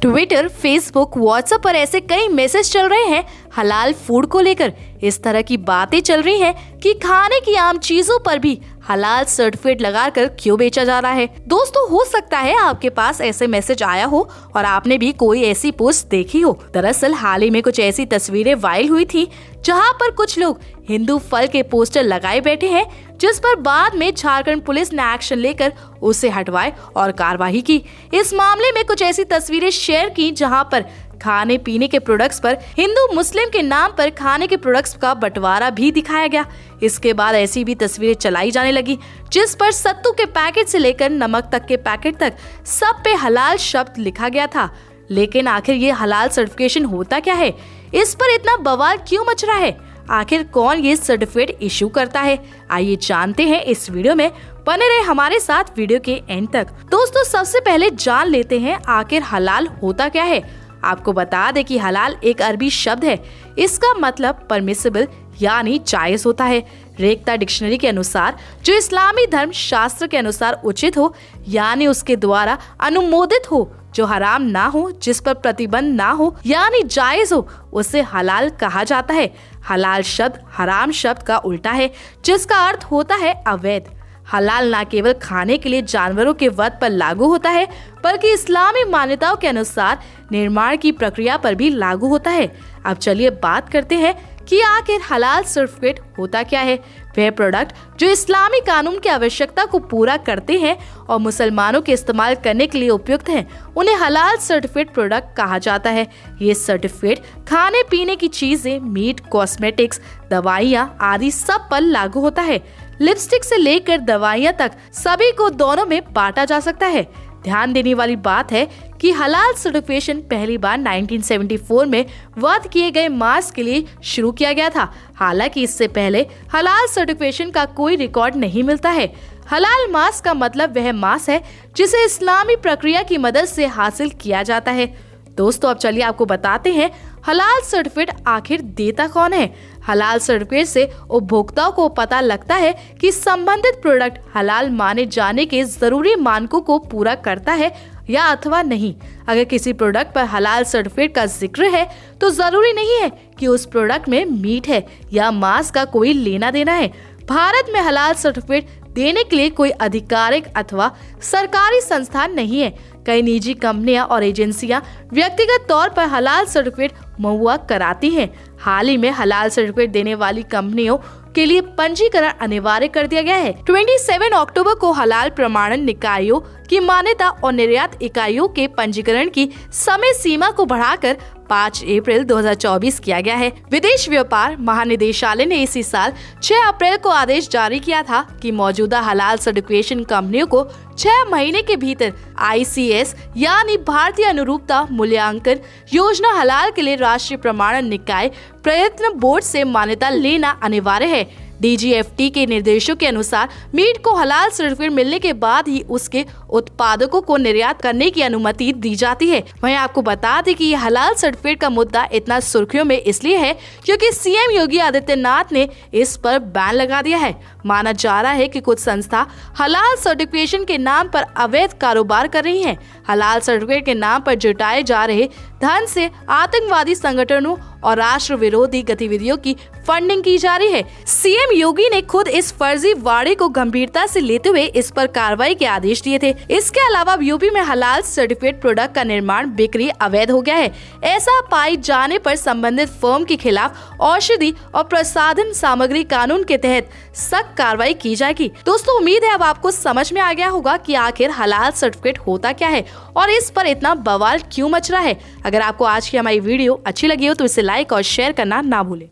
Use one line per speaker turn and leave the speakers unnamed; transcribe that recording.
Twitter, Facebook, WhatsApp पर ऐसे कई मैसेज चल रहे हैं हलाल फूड को लेकर। इस तरह की बातें चल रही हैं कि खाने की आम चीजों पर भी हलाल सर्टिफिकेट लगाकर क्यों बेचा जा रहा है। दोस्तों, हो सकता है आपके पास ऐसे मैसेज आया हो और आपने भी कोई ऐसी पोस्ट देखी हो। दरअसल हाल ही में कुछ ऐसी तस्वीरें वायरल हुई थी जहां पर कुछ लोग हिंदू फल के पोस्टर लगाए बैठे हैं, जिस पर बाद में झारखंड पुलिस ने एक्शन लेकर उसे हटवाए और कार्रवाई की। इस मामले में कुछ ऐसी तस्वीरें शेयर की जहां पर खाने पीने के प्रोडक्ट्स पर हिंदू मुस्लिम के नाम पर खाने के प्रोडक्ट्स का बंटवारा भी दिखाया गया। इसके बाद ऐसी भी तस्वीरें चलाई जाने लगी जिस पर सत्तू के पैकेट से लेकर नमक तक के पैकेट तक सब पे हलाल शब्द लिखा गया था। लेकिन आखिर ये हलाल सर्टिफिकेशन होता क्या है? इस पर इतना बवाल क्यों मच रहा है? आखिर कौन ये सर्टिफिकेट इशू करता है? आइए जानते हैं इस वीडियो में। बने रहे हमारे साथ वीडियो के एंड तक। दोस्तों, सबसे पहले जान लेते हैं आखिर हलाल होता क्या है। आपको बता दें कि हलाल एक अरबी शब्द है। इसका मतलब परमिसिबल यानी जायज होता है। रेखता डिक्शनरी के अनुसार जो इस्लामी धर्म शास्त्र के अनुसार उचित हो यानी उसके द्वारा अनुमोदित हो, जो हराम ना हो, जिस पर प्रतिबंध ना हो यानी जायज हो, उसे हलाल कहा जाता है। हलाल शब्द हराम शब्द का उल्टा है जिसका अर्थ होता है अवैध। हलाल न केवल खाने के लिए जानवरों के वध पर लागू होता है बल्कि इस्लामी मान्यताओं के अनुसार निर्माण की प्रक्रिया पर भी लागू होता है। अब चलिए बात करते हैं कि आखिर हलाल सर्टिफिकेट होता क्या है। वह प्रोडक्ट जो इस्लामी कानून की आवश्यकता को पूरा करते हैं और मुसलमानों के इस्तेमाल करने के लिए उपयुक्त हैं, उन्हें हलाल सर्टिफिकेट प्रोडक्ट कहा जाता है। ये सर्टिफिकेट खाने पीने की चीजें, मीट, कॉस्मेटिक्स, दवाइयाँ आदि सब पर लागू होता है। लिपस्टिक से लेकर दवाइयाँ तक सभी को दोनों में बांटा जा सकता है। ध्यान देने वाली बात है कि हलाल सर्टिफिकेशन पहली बार 1974 में वध किए गए मांस के लिए शुरू किया गया था। हालांकि इससे पहले हलाल सर्टिफिकेशन का कोई रिकॉर्ड नहीं मिलता है। हलाल मांस का मतलब वह मांस है जिसे इस्लामी प्रक्रिया की मदद से हासिल किया जाता है। दोस्तों, अब चलिए आपको बताते हैं हलाल सर्टिफिकेट आखिर देता कौन है। हलाल सर्टिफिकेट से उपभोक्ताओं को पता लगता है कि संबंधित प्रोडक्ट हलाल माने जाने के जरूरी मानकों को पूरा करता है या अथवा नहीं। अगर किसी प्रोडक्ट पर हलाल सर्टिफिकेट का जिक्र है तो जरूरी नहीं है कि उस प्रोडक्ट में मीट है या मांस का कोई लेना देना है। भारत में हलाल सर्टिफिकेट देने के लिए कोई आधिकारिक अथवा सरकारी संस्थान नहीं है। कई निजी कंपनियां और एजेंसियां व्यक्तिगत तौर पर हलाल सर्टिफिकेट मुहैया कराती हैं। हाल ही में हलाल सर्टिफिकेट देने वाली कंपनियों के लिए पंजीकरण अनिवार्य कर दिया गया है। 27 अक्टूबर को हलाल प्रमाणन निकायों की मान्यता और निर्यात इकाइयों के पंजीकरण की समय सीमा को बढ़ाकर 5 अप्रैल 2024 किया गया है। विदेश व्यापार महानिदेशालय ने इसी साल 6 अप्रैल को आदेश जारी किया था कि मौजूदा हलाल सर्टिफिकेशन कंपनियों को 6 महीने के भीतर ICS यानी भारतीय अनुरूपता मूल्यांकन योजना हलाल के लिए राष्ट्रीय प्रमाणन निकाय प्रयत्न बोर्ड से मान्यता लेना अनिवार्य है। DGFT के निर्देशों के अनुसार मीट को हलाल सर्टिफिकेट मिलने के बाद ही उसके उत्पादकों को निर्यात करने की अनुमति दी जाती है। वहीं आपको बता दें कि ये हलाल सर्टिफिकेट का मुद्दा इतना सुर्खियों में इसलिए है क्योंकि CM योगी आदित्यनाथ ने इस पर बैन लगा दिया है। माना जा रहा है कि कुछ संस्था हलाल सर्टिफिकेशन के नाम पर अवैध कारोबार कर रही हैं। हलाल सर्टिफिकेट के नाम पर जुटाए जा रहे धन से आतंकवादी संगठनों और राष्ट्र विरोधी गतिविधियों की फंडिंग की जा रही है। CM योगी ने खुद इस फर्जी वाड़े को गंभीरता से लेते हुए इस पर कार्रवाई के आदेश दिए थे। इसके अलावा यूपी में हलाल सर्टिफिकेट प्रोडक्ट का निर्माण बिक्री अवैध हो गया है। ऐसा पाए जाने पर संबंधित फर्म के खिलाफ औषधि और प्रसाधन सामग्री कानून के तहत सख्त कार्रवाई की जाएगी। दोस्तों, उम्मीद है अब आपको समझ में आ गया होगा कि आखिर हलाल सर्टिफिकेट होता क्या है और इस पर इतना बवाल क्यों मच रहा है। अगर आपको आज की हमारी वीडियो अच्छी लगी हो तो इसे लाइक और शेयर करना ना भूलें।